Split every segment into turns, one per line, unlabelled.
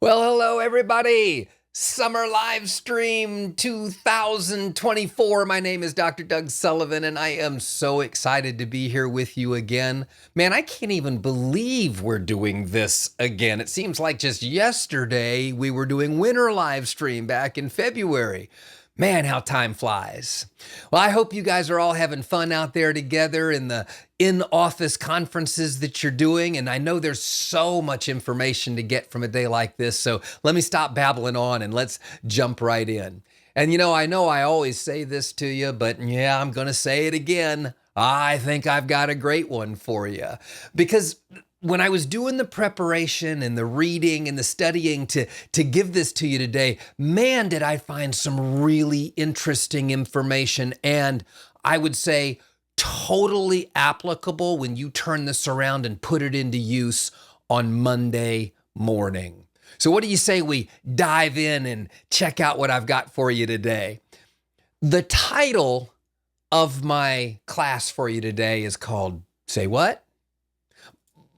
Well, hello, everybody. Summer Live Stream 2024. My name is Dr. Doug Sullivan, and I am so excited to be here with you again. Man, I can't even believe we're doing this again. It seems like just yesterday we were doing Winter Live Stream back in February. Man, how time flies. Well, I hope you guys are all having fun out there together in the in-office conferences that you're doing. And I know there's so much information to get from a day like this. So let me stop babbling on and let's jump right in. And I know I always say this to you, but yeah, I'm going to say it again. I think I've got a great one for you because when I was doing the preparation and the reading and the studying to give this to you today, man, did I find some really interesting information, and I would say totally applicable when you turn this around and put it into use on Monday morning. So what do you say we dive in and check out what I've got for you today? The title of my class for you today is called Say What?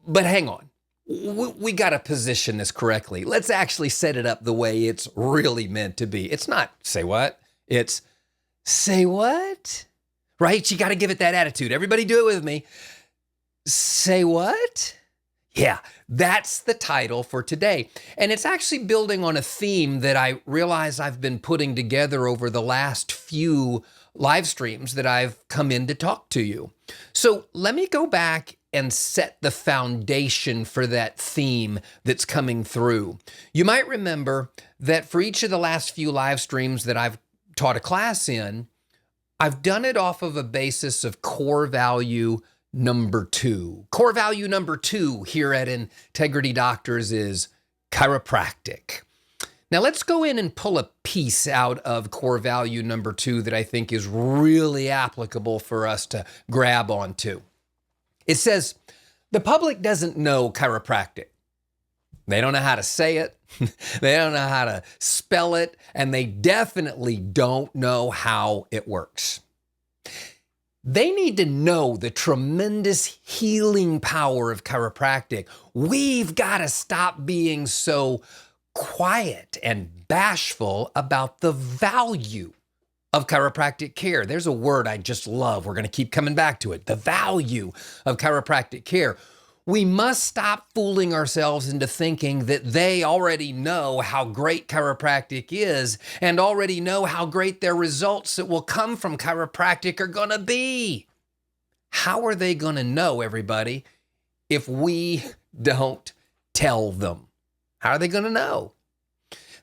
But hang on, we got to position this correctly. Let's actually set it up the way it's really meant to be. It's not say what, it's say what, right? You got to give it that attitude. Everybody do it with me. Say what? Yeah, that's the title for today. And it's actually building on a theme that I realize I've been putting together over the last few live streams that I've come in to talk to you. So let me go back and set the foundation for that theme that's coming through. You might remember that for each of the last few live streams that I've taught a class in, I've done it off of a basis of core value number 2. Core value number 2 here at Integrity Doctors is chiropractic. Now let's go in and pull a piece out of core value number 2 that I think is really applicable for us to grab onto. It says, the public doesn't know chiropractic. They don't know how to say it. They don't know how to spell it. And they definitely don't know how it works. They need to know the tremendous healing power of chiropractic. We've got to stop being so quiet and bashful about the value of chiropractic care. There's a word I just love. We're going to keep coming back to it. The value of chiropractic care. We must stop fooling ourselves into thinking that they already know how great chiropractic is and already know how great their results that will come from chiropractic are going to be. How are they going to know, everybody, if we don't tell them? How are they going to know?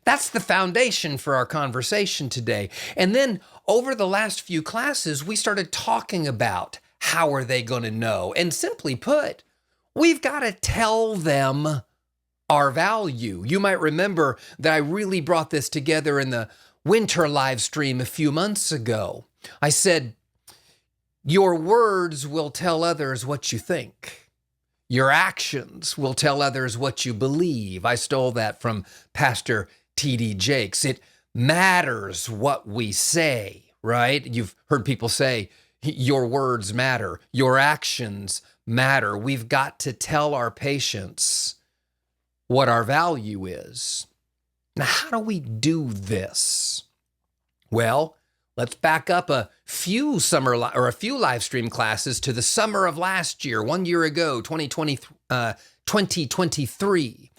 That's the foundation for our conversation today. And then over the last few classes, we started talking about how are they going to know? And simply put, we've got to tell them our value. You might remember that I really brought this together in the winter live stream a few months ago. I said, your words will tell others what you think. Your actions will tell others what you believe. I stole that from Pastor T.D. Jakes. It matters what we say, right? You've heard people say, your words matter, your actions matter. We've got to tell our patients what our value is. Now, how do we do this? Well, let's back up a few live stream classes to the summer of last year, 1 year ago, 2023.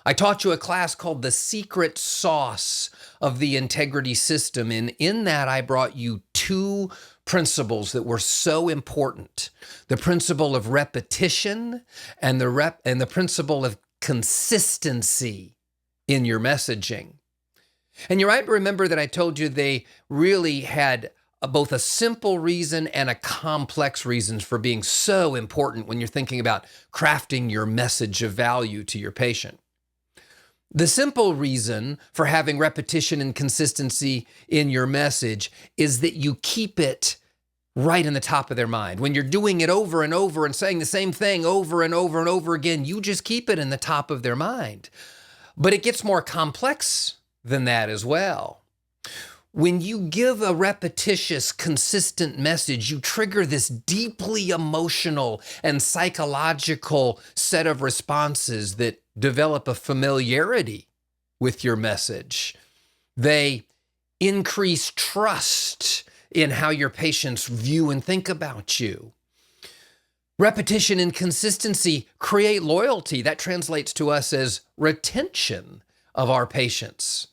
I taught you a class called The Secret Sauce of the Integrity System. And in that, I brought you 2 principles that were so important. The principle of repetition and the principle of consistency in your messaging. And you might remember that I told you they really had both a simple reason and a complex reason for being so important when you're thinking about crafting your message of value to your patient. The simple reason for having repetition and consistency in your message is that you keep it right in the top of their mind. When you're doing it over and over and saying the same thing over and over and over again, you just keep it in the top of their mind. But it gets more complex than that as well. When you give a repetitious, consistent message, you trigger this deeply emotional and psychological set of responses that develop a familiarity with your message. They increase trust in how your patients view and think about you. Repetition and consistency create loyalty. That translates to us as retention of our patients.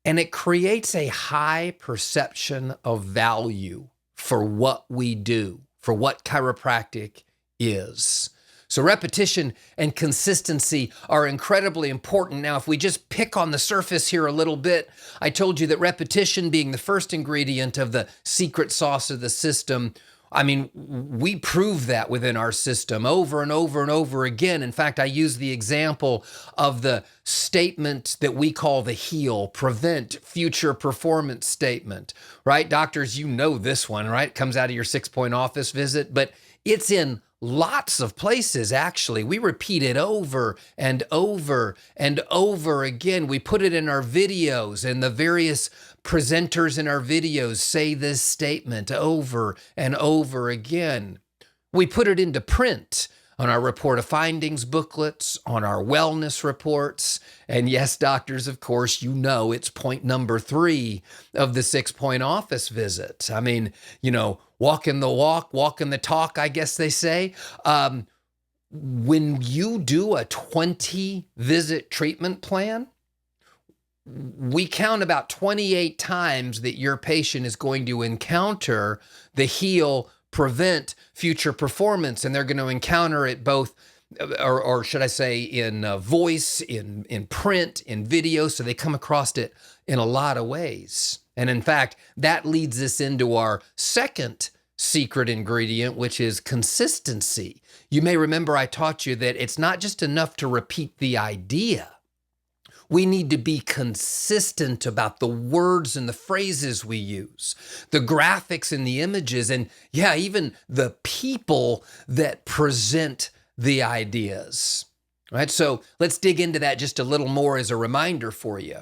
And it creates a high perception of value for what we do, for what chiropractic is. So repetition and consistency are incredibly important. Now, if we just pick on the surface here a little bit, I told you that repetition being the first ingredient of the secret sauce of the system. I mean, we prove that within our system over and over and over again. In fact, I use the example of the statement that we call the HEAL, Prevent Future Performance Statement, right? Doctors, you know this one, right? It comes out of your 6-point office visit, but it's in lots of places, actually. We repeat it over and over and over again. We put it in our videos, and the various presenters in our videos say this statement over and over again. We put it into print on our report of findings booklets, on our wellness reports. And yes, doctors, of course, you know it's point number 3 of the 6-point office visit. I mean, walking the walk, walking the talk, I guess they say. When you do a 20-visit treatment plan, we count about 28 times that your patient is going to encounter the HEAL, Prevent Future Performance, and they're going to encounter it both, or should I say, in voice, in print, in video, so they come across it in a lot of ways. And in fact, that leads us into our second secret ingredient, which is consistency. You may remember I taught you that it's not just enough to repeat the idea. We need to be consistent about the words and the phrases we use, the graphics and the images, and even the people that present the ideas. Right? So let's dig into that just a little more as a reminder for you.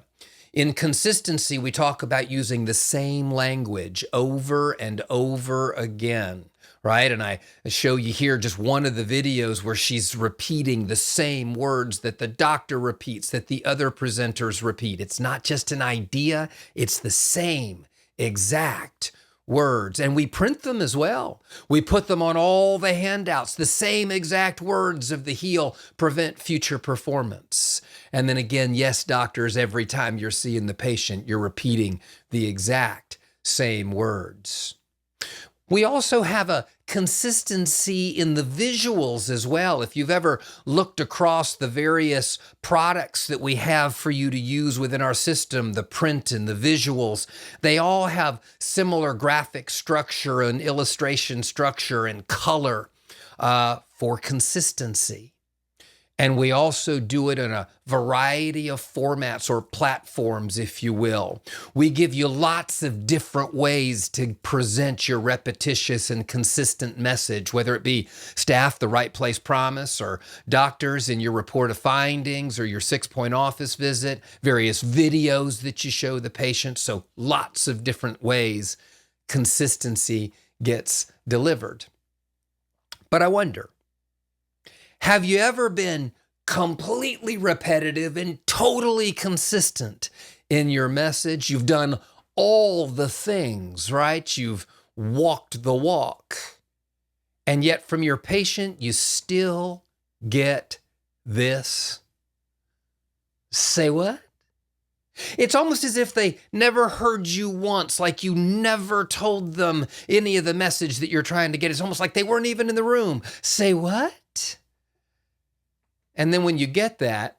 In consistency, we talk about using the same language over and over again. Right? And I show you here just one of the videos where she's repeating the same words that the doctor repeats, that the other presenters repeat. It's not just an idea, it's the same exact words. And we print them as well. We put them on all the handouts, the same exact words of the HEAL, Prevent Future Performance. And then again, yes, doctors, every time you're seeing the patient, you're repeating the exact same words. We also have a consistency in the visuals as well. If you've ever looked across the various products that we have for you to use within our system, the print and the visuals, they all have similar graphic structure and illustration structure and color for consistency. And we also do it in a variety of formats or platforms, if you will. We give you lots of different ways to present your repetitious and consistent message, whether it be staff, the right place promise, or doctors in your report of findings or your 6-point office visit, various videos that you show the patient. So lots of different ways consistency gets delivered. But I wonder, have you ever been completely repetitive and totally consistent in your message? You've done all the things, right? You've walked the walk. And yet from your patient, you still get this. Say what? It's almost as if they never heard you once, like you never told them any of the message that you're trying to get. It's almost like they weren't even in the room. Say what? And then when you get that,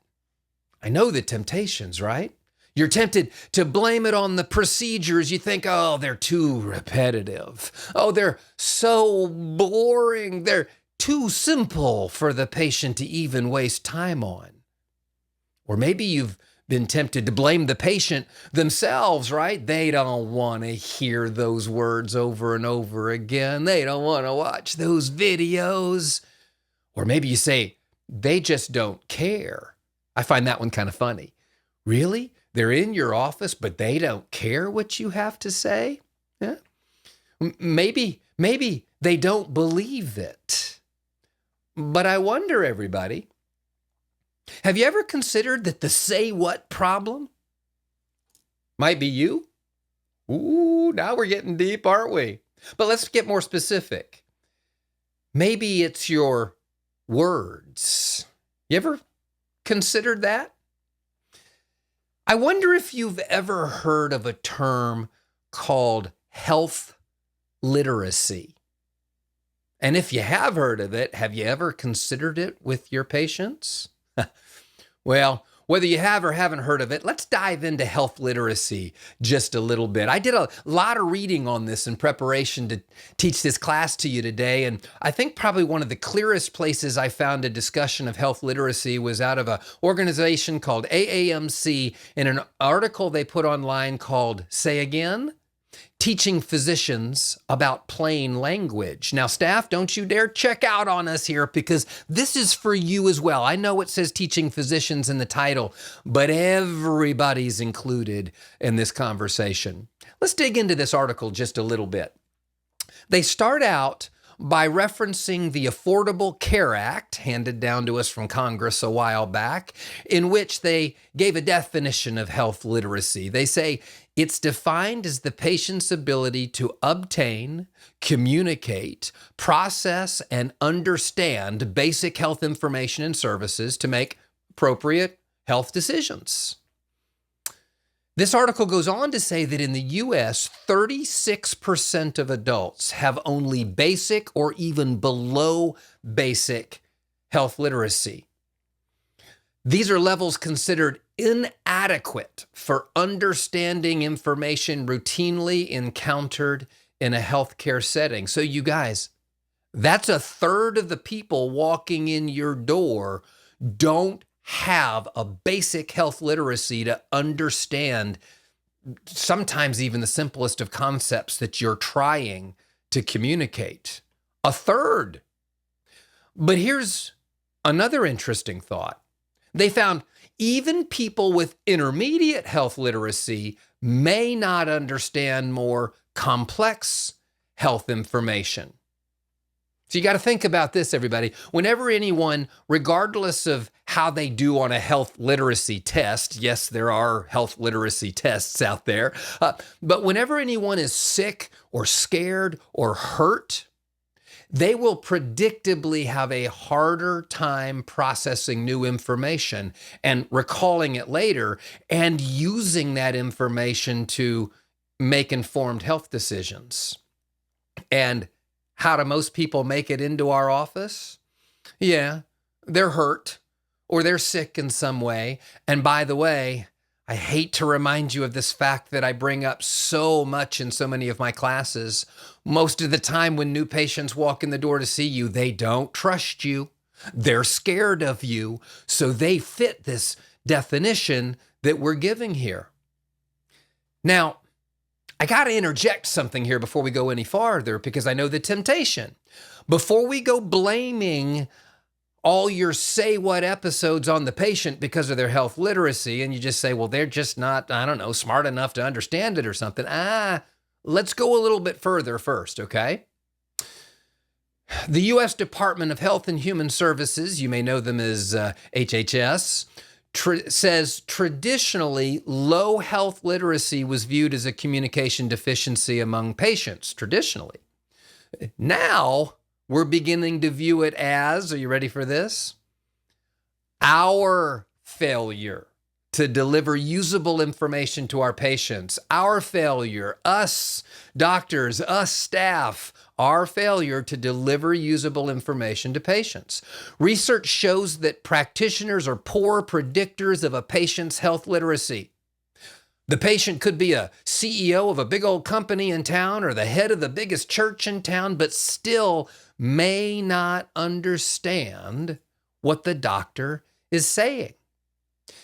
I know the temptations, right? You're tempted to blame it on the procedures. You think, oh, they're too repetitive. Oh, they're so boring. They're too simple for the patient to even waste time on. Or maybe you've been tempted to blame the patient themselves, right? They don't want to hear those words over and over again. They don't want to watch those videos. Or maybe you say, they just don't care. I find that one kind of funny. Really? They're in your office, but they don't care what you have to say? Yeah. Maybe they don't believe it. But I wonder, everybody, Have you ever considered that the say what problem might be you? Ooh, now we're getting deep, aren't we? But let's get more specific. Maybe it's your words. You ever considered that? I wonder if you've ever heard of a term called health literacy. And if you have heard of it, have you ever considered it with your patients? Well, whether you have or haven't heard of it, let's dive into health literacy just a little bit. I did a lot of reading on this in preparation to teach this class to you today, and I think probably one of the clearest places I found a discussion of health literacy was out of an organization called AAMC in an article they put online called Say Again? Teaching physicians about plain language. Now, staff, don't you dare check out on us here because this is for you as well. I know it says teaching physicians in the title, but everybody's included in this conversation. Let's dig into this article just a little bit. They start out by referencing the Affordable Care Act handed down to us from Congress a while back, in which they gave a definition of health literacy. They say it's defined as the patient's ability to obtain, communicate, process, and understand basic health information and services to make appropriate health decisions. This article goes on to say that in the U.S., 36% of adults have only basic or even below basic health literacy. These are levels considered inadequate for understanding information routinely encountered in a healthcare setting. So you guys, that's a third of the people walking in your door don't have a basic health literacy to understand sometimes even the simplest of concepts that you're trying to communicate. A third. But here's another interesting thought. They found even people with intermediate health literacy may not understand more complex health information. So you got to think about this, everybody. Whenever anyone, regardless of how they do on a health literacy test, yes, there are health literacy tests out there, but whenever anyone is sick or scared or hurt, they will predictably have a harder time processing new information and recalling it later and using that information to make informed health decisions. And how do most people make it into our office? Yeah, they're hurt or they're sick in some way. And by the way, I hate to remind you of this fact that I bring up so much in so many of my classes. Most of the time when new patients walk in the door to see you, they don't trust you. They're scared of you. So they fit this definition that we're giving here. Now, I got to interject something here before we go any farther because I know the temptation. Before we go blaming all your say what episodes on the patient because of their health literacy and you just say, well, they're just not, I don't know, smart enough to understand it or something. Let's go a little bit further first, okay? The U.S. Department of Health and Human Services, you may know them as HHS, says traditionally low health literacy was viewed as a communication deficiency among patients, traditionally. Now we're beginning to view it as, are you ready for this? Our failure to deliver usable information to our patients, our failure, us doctors, us staff, our failure to deliver usable information to patients. Research shows that practitioners are poor predictors of a patient's health literacy. The patient could be a CEO of a big old company in town or the head of the biggest church in town, but still may not understand what the doctor is saying.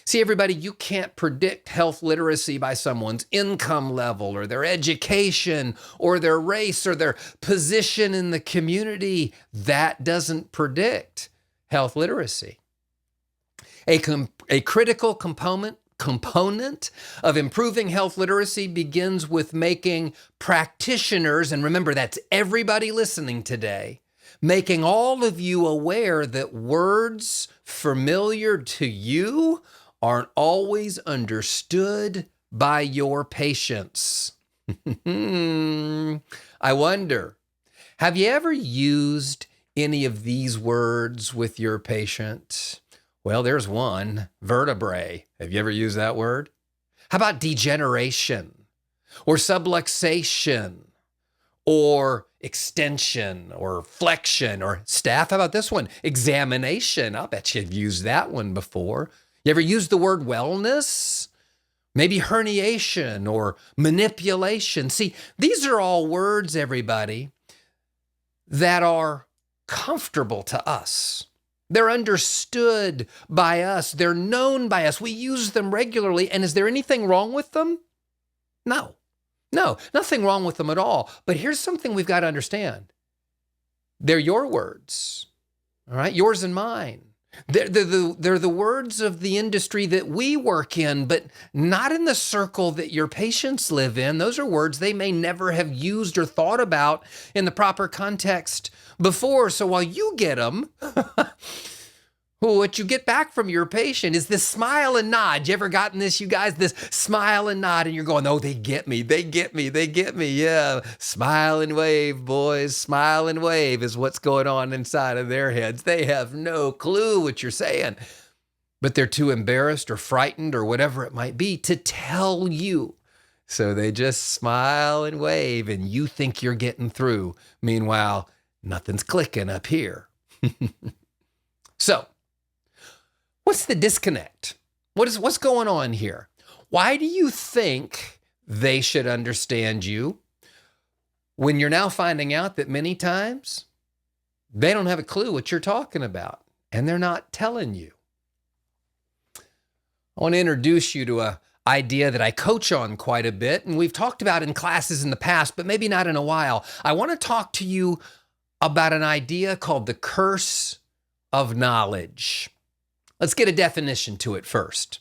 See, everybody, you can't predict health literacy by someone's income level or their education or their race or their position in the community. That doesn't predict health literacy. A critical component of improving health literacy begins with making practitioners, and remember, that's everybody listening today, making all of you aware that words familiar to you aren't always understood by your patients. I wonder, have you ever used any of these words with your patient? Well, there's one, vertebrae. Have you ever used that word? How about degeneration or subluxation or extension or flexion or staff? How about this one, examination? I'll bet you've used that one before. You ever used the word wellness? Maybe herniation or manipulation. See, these are all words, everybody, that are comfortable to us. They're understood by us. They're known by us. We use them regularly. And is there anything wrong with them? No, nothing wrong with them at all. But here's something we've got to understand. They're your words, all right? Yours and mine. They're the words of the industry that we work in, but not in the circle that your patients live in. Those are words they may never have used or thought about in the proper context before. So while you get them, what you get back from your patient is this smile and nod. You ever gotten this, you guys? This smile and nod, and you're going, oh, they get me. Yeah, smile and wave, boys. Smile and wave is what's going on inside of their heads. They have no clue what you're saying, but they're too embarrassed or frightened or whatever it might be to tell you. So they just smile and wave, and you think you're getting through. Meanwhile, nothing's clicking up here. So, what's the disconnect? What's going on here? Why do you think they should understand you when you're now finding out that many times they don't have a clue what you're talking about and they're not telling you? I want to introduce you to an idea that I coach on quite a bit, and we've talked about in classes in the past, but maybe not in a while. I want to talk to you about an idea called the curse of knowledge. Let's get a definition to it first.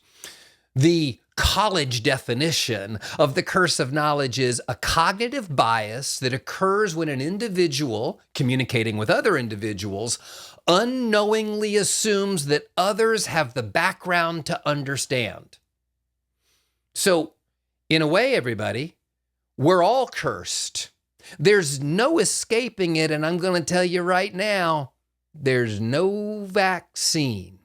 The college definition of the curse of knowledge is a cognitive bias that occurs when an individual communicating with other individuals unknowingly assumes that others have the background to understand. So, in a way, everybody, we're all cursed. There's no escaping it, and I'm going to tell you right now, there's no vaccine.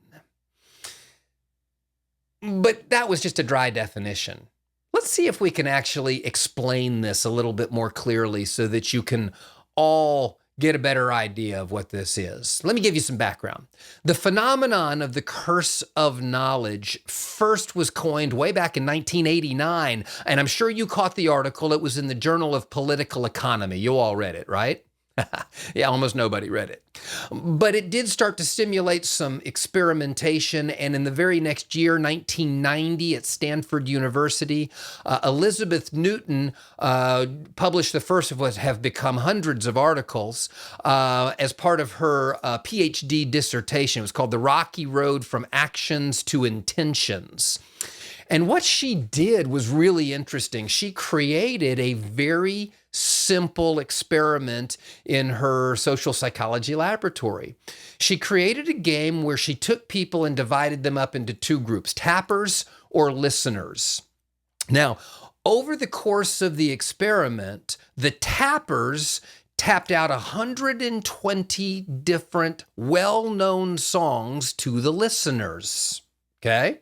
But that was just a dry definition. Let's see if we can actually explain this a little bit more clearly so that you can all get a better idea of what this is. Let me give you some background. The phenomenon of the curse of knowledge first was coined way back in 1989, and I'm sure you caught the article. It was in the Journal of Political Economy. You all read it, right? Yeah, almost nobody read it. But it did start to stimulate some experimentation. And in the very next year, 1990, at Stanford University, Elizabeth Newton published the first of what have become hundreds of articles as part of her PhD dissertation. It was called The Rocky Road from Actions to Intentions. And what she did was really interesting. She created a very simple experiment in her social psychology laboratory. She created a game where she took people and divided them up into two groups, tappers or listeners. Now, over the course of the experiment, the tappers tapped out 120 different well-known songs to the listeners, okay?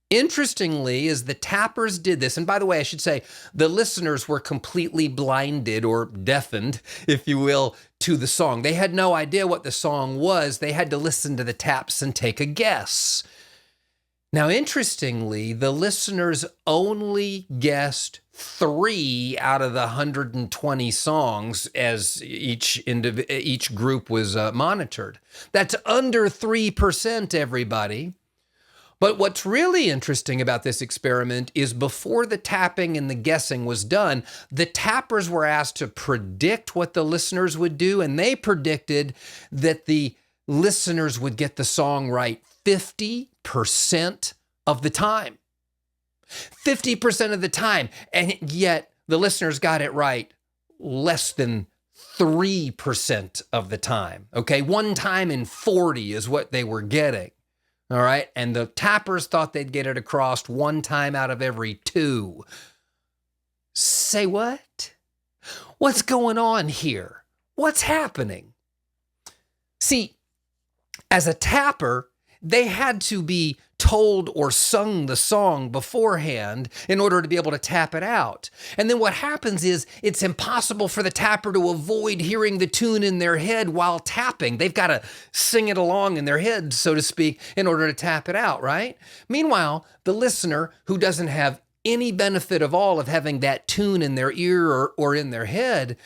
Interestingly, as the tappers did this, and by the way, I should say the listeners were completely blinded or deafened, if you will, to the song. They had no idea what the song was. They had to listen to the taps and take a guess. Now, interestingly, the listeners only guessed 3 out of the 120 songs as each group was monitored. That's under 3%, everybody. But what's really interesting about this experiment is before the tapping and the guessing was done, the tappers were asked to predict what the listeners would do, and they predicted that the listeners would get the song right 50% of the time. 50% of the time, and yet the listeners got it right less than 3% of the time. Okay, one time in 40 is what they were getting. All right, and the tappers thought they'd get it across one time out of every two. Say what? What's going on here? What's happening? See, as a tapper, they had to be told or sung the song beforehand in order to be able to tap it out. And then what happens is it's impossible for the tapper to avoid hearing the tune in their head while tapping. They've got to sing it along in their head, so to speak, in order to tap it out, right? Meanwhile, the listener who doesn't have any benefit of all of having that tune in their ear or in their head,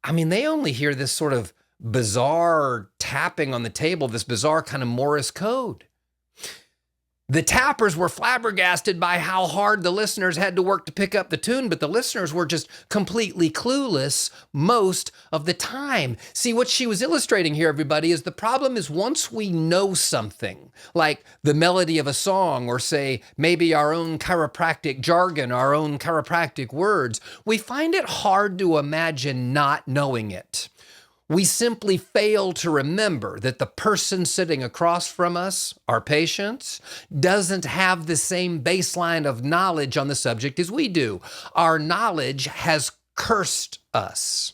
I mean, they only hear this sort of bizarre tapping on the table, this bizarre kind of Morse code. The tappers were flabbergasted by how hard the listeners had to work to pick up the tune, but the listeners were just completely clueless most of the time. See, what she was illustrating here, everybody, is the problem is once we know something, like the melody of a song, or say maybe our own chiropractic jargon, our own chiropractic words, we find it hard to imagine not knowing it. We simply fail to remember that the person sitting across from us, our patients, doesn't have the same baseline of knowledge on the subject as we do. Our knowledge has cursed us.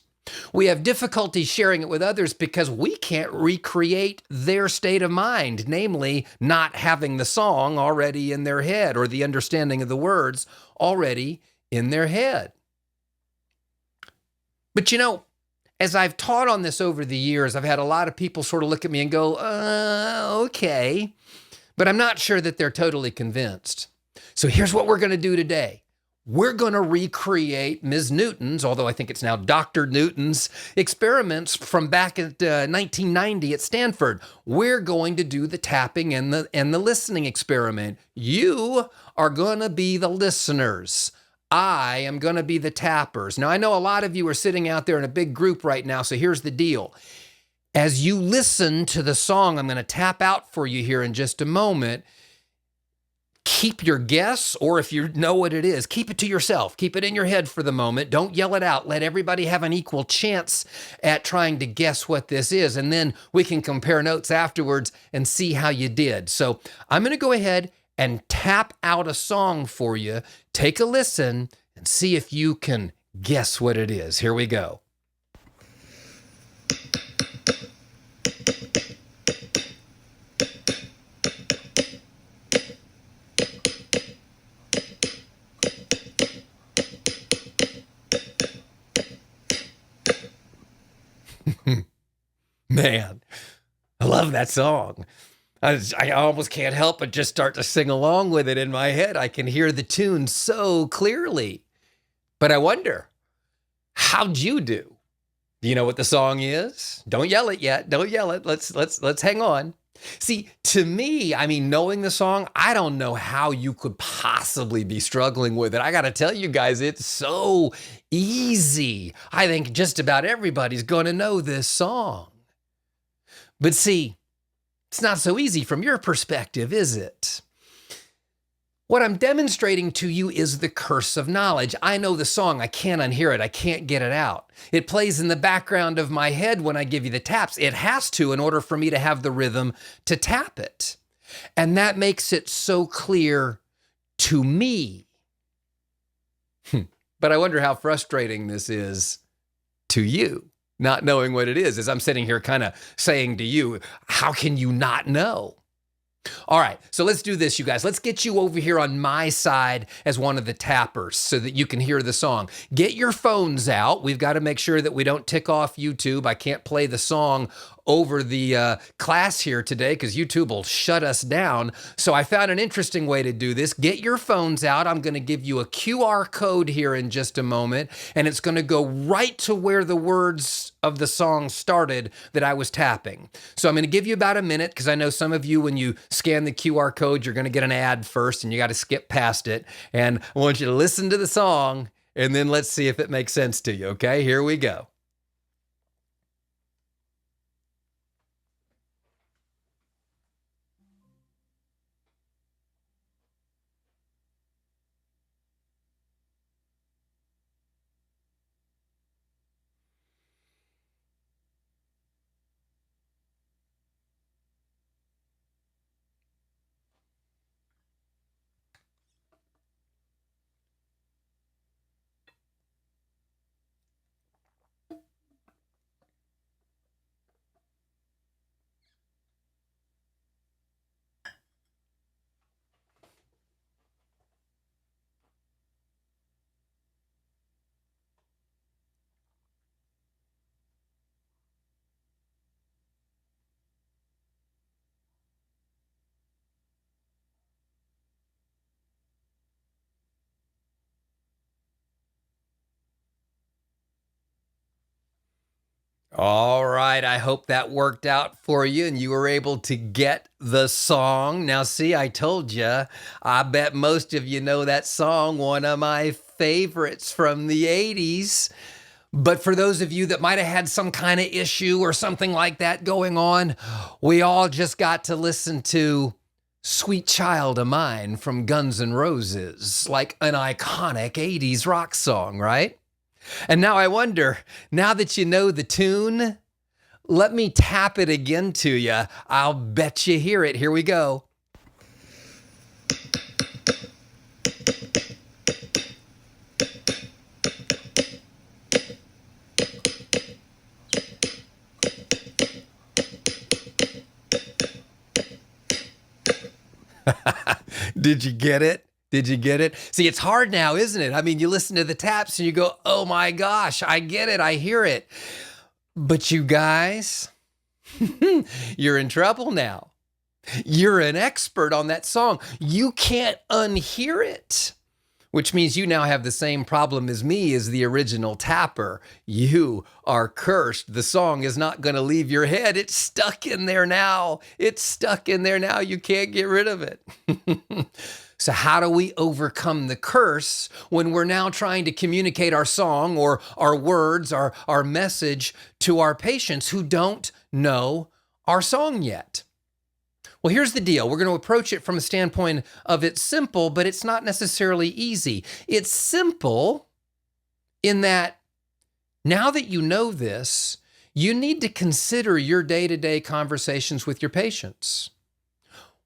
We have difficulty sharing it with others because we can't recreate their state of mind, namely not having the song already in their head or the understanding of the words already in their head. But you know, as I've taught on this over the years, I've had a lot of people sort of look at me and go, okay, but I'm not sure that they're totally convinced. So here's what we're going to do today. We're going to recreate Ms. Newton's, although I think it's now Dr. Newton's, experiments from back at 1990 at Stanford. We're going to do the tapping and the listening experiment. You are going to be the listeners. I am going to be the tappers. Now, I know a lot of you are sitting out there in a big group right now, so here's the deal. As you listen to the song I'm going to tap out for you here in just a moment, keep your guess, or if you know what it is, keep it to yourself. Keep it in your head for the moment. Don't yell it out. Let everybody have an equal chance at trying to guess what this is, and then we can compare notes afterwards and see how you did. So I'm going to go ahead and tap out a song for you. Take a listen and see if you can guess what it is. Here we go. Man, I love that song. I almost can't help but just start to sing along with it in my head. I can hear the tune so clearly. But I wonder, how'd you do? Do you know what the song is? Don't yell it yet. Don't yell it. Let's hang on. See, to me, I mean, knowing the song, I don't know how you could possibly be struggling with it. I got to tell you guys, it's so easy. I think just about everybody's going to know this song. But see, it's not so easy from your perspective, is it? What I'm demonstrating to you is the curse of knowledge. I know the song. I can't unhear it. I can't get it out. It plays in the background of my head when I give you the taps. It has to in order for me to have the rhythm to tap it. And that makes it so clear to me. But I wonder how frustrating this is to you, not knowing what it is, as I'm sitting here kind of saying to you, how can you not know? All right, so let's do this, you guys. Let's get you over here on my side as one of the tappers so that you can hear the song. Get your phones out. We've got to make sure that we don't tick off YouTube. I can't play the song over the class here today because YouTube will shut us down. So I found an interesting way to do this. Get your phones out. I'm going to give you a QR code here in just a moment, and it's going to go right to where the words of the song started that I was tapping. So I'm going to give you about a minute because I know some of you, when you scan the QR code, you're going to get an ad first and you got to skip past it. And I want you to listen to the song and then let's see if it makes sense to you. Okay, here we go. All right, I hope that worked out for you and you were able to get the song. Now, see, I told you, I bet most of you know that song, one of my favorites from the 80s. But for those of you that might have had some kind of issue or something like that going on, we all just got to listen to Sweet Child of Mine from Guns N' Roses, like an iconic 80s rock song, right? And now I wonder, now that you know the tune, let me tap it again to you. I'll bet you hear it. Here we go. Did you get it? Did you get it? See, it's hard now, isn't it? I mean, you listen to the taps and you go, oh my gosh, I get it. I hear it. But you guys, you're in trouble now. You're an expert on that song. You can't unhear it, which means you now have the same problem as me as the original tapper. You are cursed. The song is not going to leave your head. It's stuck in there now. It's stuck in there now. You can't get rid of it. So how do we overcome the curse when we're now trying to communicate our song or our words, our message to our patients who don't know our song yet? Well, here's the deal. We're going to approach it from a standpoint of it's simple, but it's not necessarily easy. It's simple in that now that you know this, you need to consider your day-to-day conversations with your patients.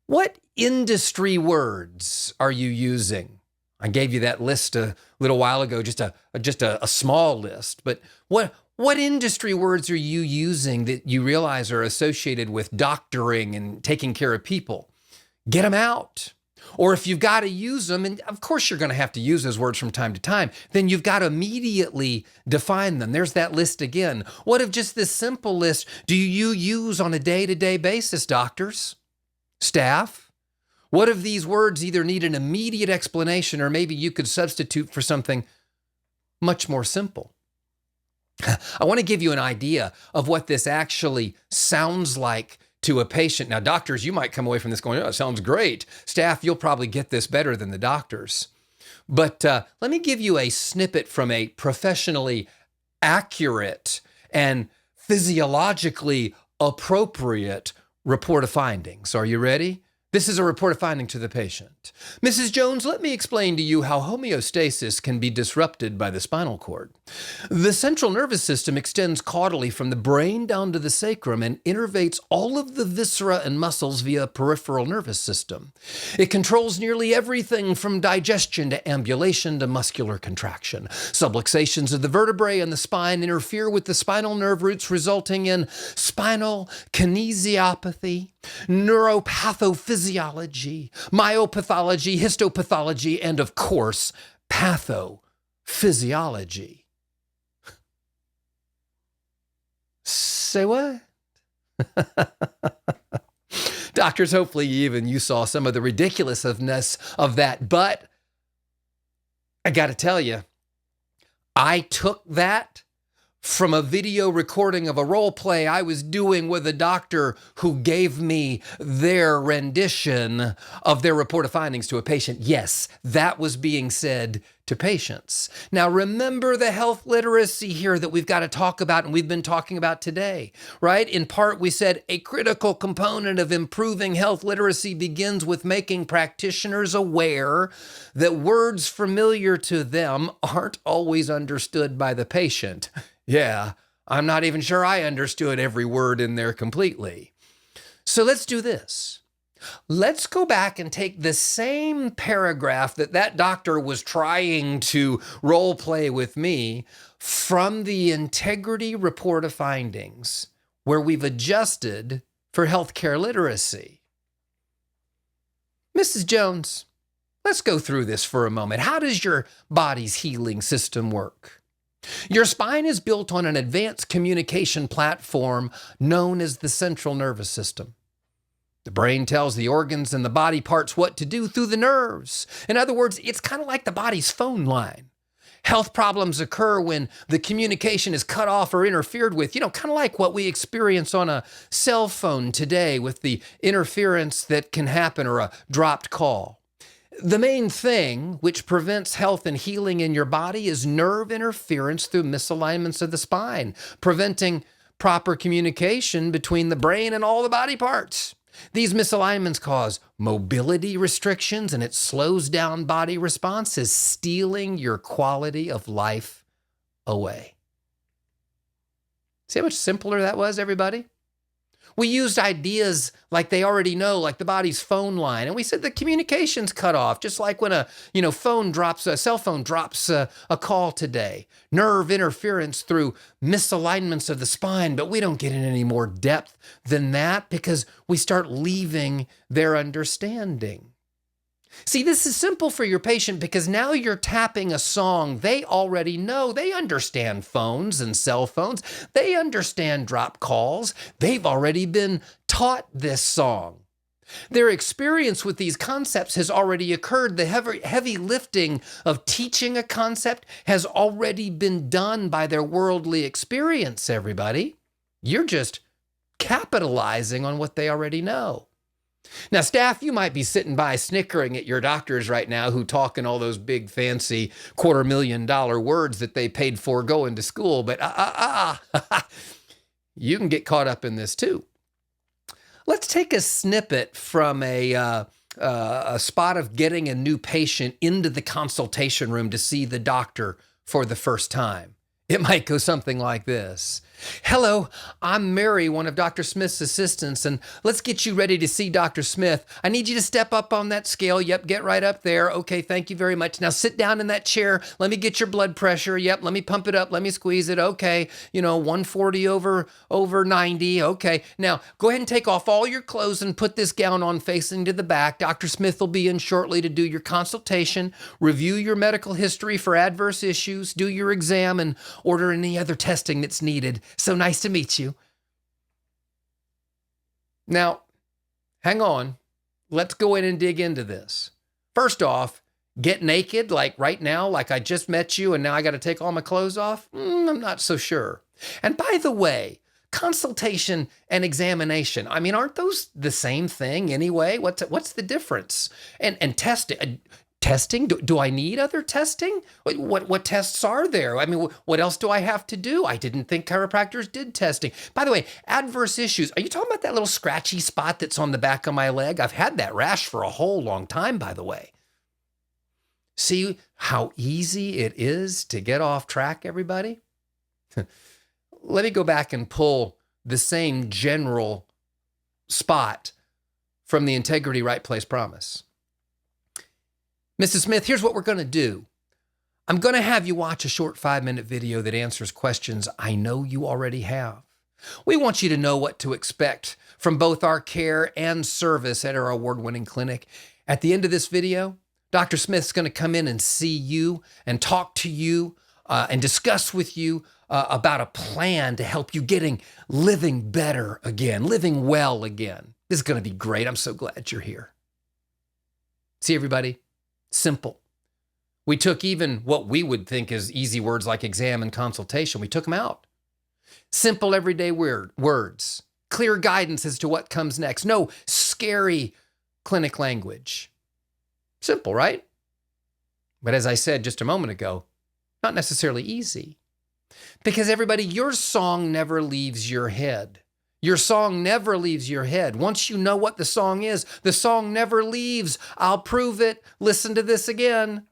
What industry words are you using? I gave you that list a little while ago, just a small list, but what industry words are you using that you realize are associated with doctoring and taking care of people? Get them out. Or if you've got to use them, and of course you're going to have to use those words from time to time, then you've got to immediately define them. There's that list again. What if just this simple list do you use on a day-to-day basis, doctors, staff? What if these words either need an immediate explanation or maybe you could substitute for something much more simple? I want to give you an idea of what this actually sounds like to a patient. Now, doctors, you might come away from this going, oh, it sounds great. Staff, you'll probably get this better than the doctors. But let me give you a snippet from a professionally accurate and physiologically appropriate report of findings. Are you ready? This is a report of finding to the patient. Mrs. Jones, let me explain to you how homeostasis can be disrupted by the spinal cord. The central nervous system extends caudally from the brain down to the sacrum and innervates all of the viscera and muscles via peripheral nervous system. It controls nearly everything from digestion to ambulation to muscular contraction. Subluxations of the vertebrae and the spine interfere with the spinal nerve roots, resulting in spinal kinesiopathy, neuropathophysiology, myopathology, histopathology, and of course, pathophysiology. Say what? Doctors, hopefully even you saw some of the ridiculousness of that, but I got to tell you, I took that from a video recording of a role play I was doing with a doctor who gave me their rendition of their report of findings to a patient. Yes, that was being said to patients. Now, remember the health literacy here that we've got to talk about and we've been talking about today, right? In part, we said a critical component of improving health literacy begins with making practitioners aware that words familiar to them aren't always understood by the patient. Yeah, I'm not even sure I understood every word in there completely. So let's do this. Let's go back and take the same paragraph that doctor was trying to role play with me from the integrity report of findings, where we've adjusted for healthcare literacy. Mrs. Jones, let's go through this for a moment. How does your body's healing system work? Your spine is built on an advanced communication platform known as the central nervous system. The brain tells the organs and the body parts what to do through the nerves. In other words, it's kind of like the body's phone line. Health problems occur when the communication is cut off or interfered with, kind of like what we experience on a cell phone today with the interference that can happen or a dropped call. The main thing which prevents health and healing in your body is nerve interference through misalignments of the spine, preventing proper communication between the brain and all the body parts. These misalignments cause mobility restrictions and it slows down body responses, stealing your quality of life away. See how much simpler that was, everybody? We used ideas like they already know, like the body's phone line. And we said the communication's cut off, just like when a cell phone drops a call today. Nerve interference through misalignments of the spine, but we don't get in any more depth than that because we start leaving their understanding. See, this is simple for your patient because now you're tapping a song they already know. They understand phones and cell phones. They understand drop calls. They've already been taught this song. Their experience with these concepts has already occurred. The heavy lifting of teaching a concept has already been done by their worldly experience, everybody. You're just capitalizing on what they already know. Now, staff, you might be sitting by snickering at your doctors right now who talk in all those big, fancy $250,000 words that they paid for going to school, but you can get caught up in this too. Let's take a snippet from a spot of getting a new patient into the consultation room to see the doctor for the first time. It might go something like this. Hello, I'm Mary, one of Dr. Smith's assistants, and let's get you ready to see Dr. Smith. I need you to step up on that scale. Yep, get right up there. Okay, thank you very much. Now sit down in that chair. Let me get your blood pressure. Yep, let me pump it up. Let me squeeze it. Okay, 140 over 90. Okay, now go ahead and take off all your clothes and put this gown on facing to the back. Dr. Smith will be in shortly to do your consultation, review your medical history for adverse issues, do your exam, and order any other testing that's needed. So nice to meet you. Now, hang on. Let's go in and dig into this. First off, get naked like right now, like I just met you and now I got to take all my clothes off? I'm not so sure. And by the way, consultation and examination, aren't those the same thing anyway? What's the difference? And testing. Testing? Do I need other testing? What tests are there? What else do I have to do? I didn't think chiropractors did testing. By the way, adverse issues. Are you talking about that little scratchy spot that's on the back of my leg? I've had that rash for a whole long time, by the way. See how easy it is to get off track, everybody? Let me go back and pull the same general spot from the Integrity Right Place Promise. Mrs. Smith, here's what we're going to do. I'm going to have you watch a short 5-minute video that answers questions I know you already have. We want you to know what to expect from both our care and service at our award-winning clinic. At the end of this video, Dr. Smith's going to come in and see you and talk to you and discuss with you about a plan to help you living better again, living well again. This is going to be great. I'm so glad you're here. See, everybody? Simple. We took even what we would think is easy words like exam and consultation. We took them out. Simple, everyday words. Clear guidance as to what comes next. No scary clinic language. Simple, right? But as I said just a moment ago, not necessarily easy. Because everybody, your song never leaves your head. Your song never leaves your head. Once you know what the song is, the song never leaves. I'll prove it. Listen to this again.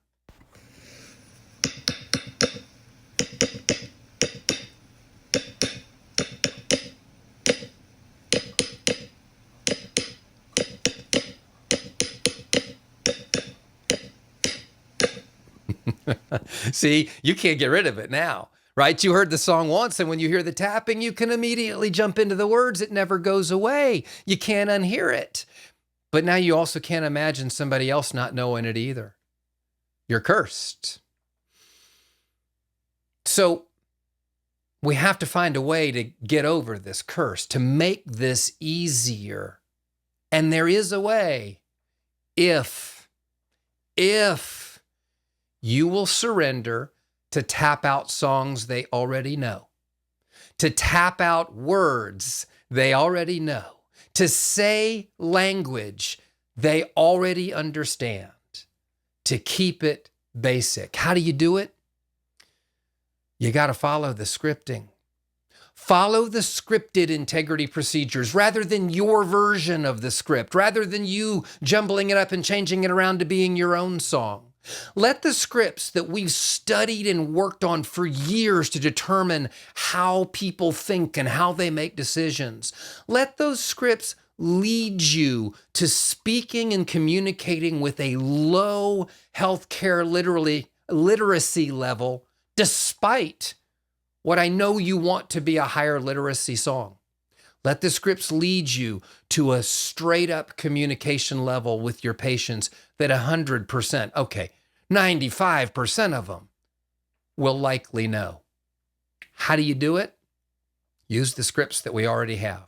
See, you can't get rid of it now. Right? You heard the song once, and when you hear the tapping, you can immediately jump into the words. It never goes away. You can't unhear it. But now you also can't imagine somebody else not knowing it either. You're cursed. So we have to find a way to get over this curse, to make this easier. And there is a way if you will surrender to tap out songs they already know, to tap out words they already know, to say language they already understand, to keep it basic. How do you do it? You got to follow the scripting. Follow the scripted integrity procedures rather than your version of the script, rather than you jumbling it up and changing it around to being your own song. Let the scripts that we've studied and worked on for years to determine how people think and how they make decisions, let those scripts lead you to speaking and communicating with a low healthcare literacy level, despite what I know you want to be a higher literacy song. Let the scripts lead you to a straight up communication level with your patients that 100%, okay, 95% of them will likely know. How do you do it? Use the scripts that we already have.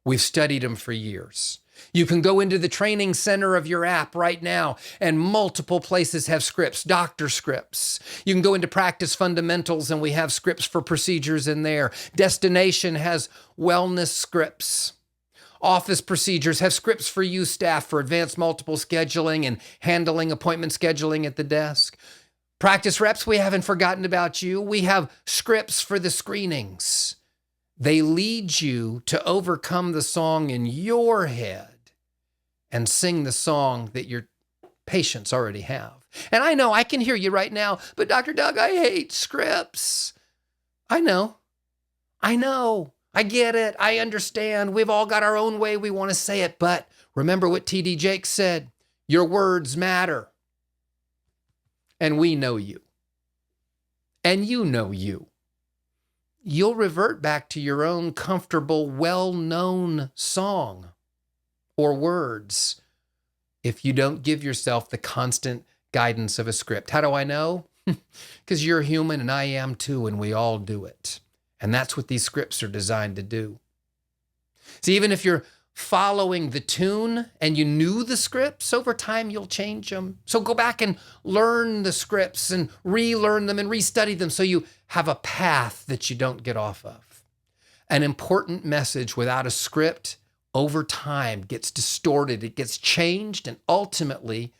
We've studied them for years. You can go into the training center of your app right now, and multiple places have scripts, doctor scripts. You can go into Practice Fundamentals, and we have scripts for procedures in there. Destination has wellness scripts. Office Procedures have scripts for you staff for advanced multiple scheduling and handling appointment scheduling at the desk. Practice Reps, we haven't forgotten about you. We have scripts for the screenings. They lead you to overcome the song in your head and sing the song that your patients already have. And I know I can hear you right now, but Dr. Doug, I hate scripts. I know. I get it. I understand. We've all got our own way we want to say it. But remember what T.D. Jakes said, your words matter. And we know you. And you know you. You'll revert back to your own comfortable, well-known song or words if you don't give yourself the constant guidance of a script. How do I know? Because you're human and I am too, and we all do it. And that's what these scripts are designed to do. See, even if you're following the tune and you knew the scripts, over time you'll change them. So go back and learn the scripts and relearn them and restudy them so you have a path that you don't get off of. An important message without a script over time gets distorted, it gets changed, and ultimately,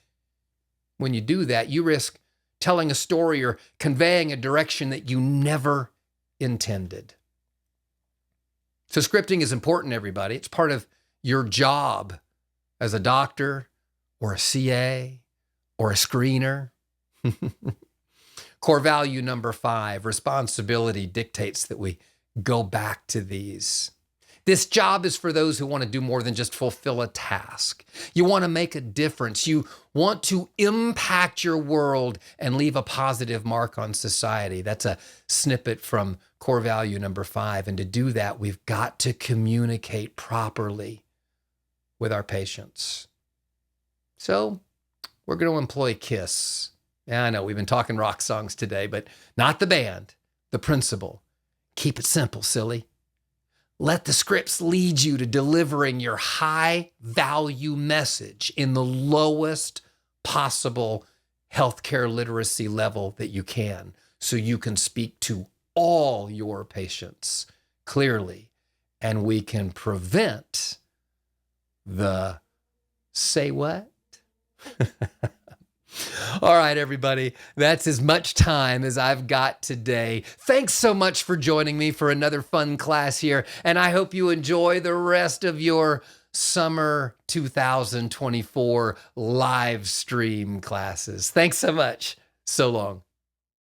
when you do that, you risk telling a story or conveying a direction that you never intended. So scripting is important, everybody. It's part of your job as a doctor or a CA or a screener. Core value number 5, responsibility dictates that we go back to these. This job is for those who want to do more than just fulfill a task. You want to make a difference. You want to impact your world and leave a positive mark on society. That's a snippet from core value number 5. And to do that, we've got to communicate properly with our patients. So we're going to employ KISS. Yeah, I know we've been talking rock songs today, but not the band, the principle. Keep it simple, silly. Let the scripts lead you to delivering your high value message in the lowest possible healthcare literacy level that you can, so you can speak to all your patients clearly, and we can prevent the say what? All right, everybody, that's as much time as I've got today. Thanks so much for joining me for another fun class here, and I hope you enjoy the rest of your summer 2024 live stream classes. Thanks so much. So long.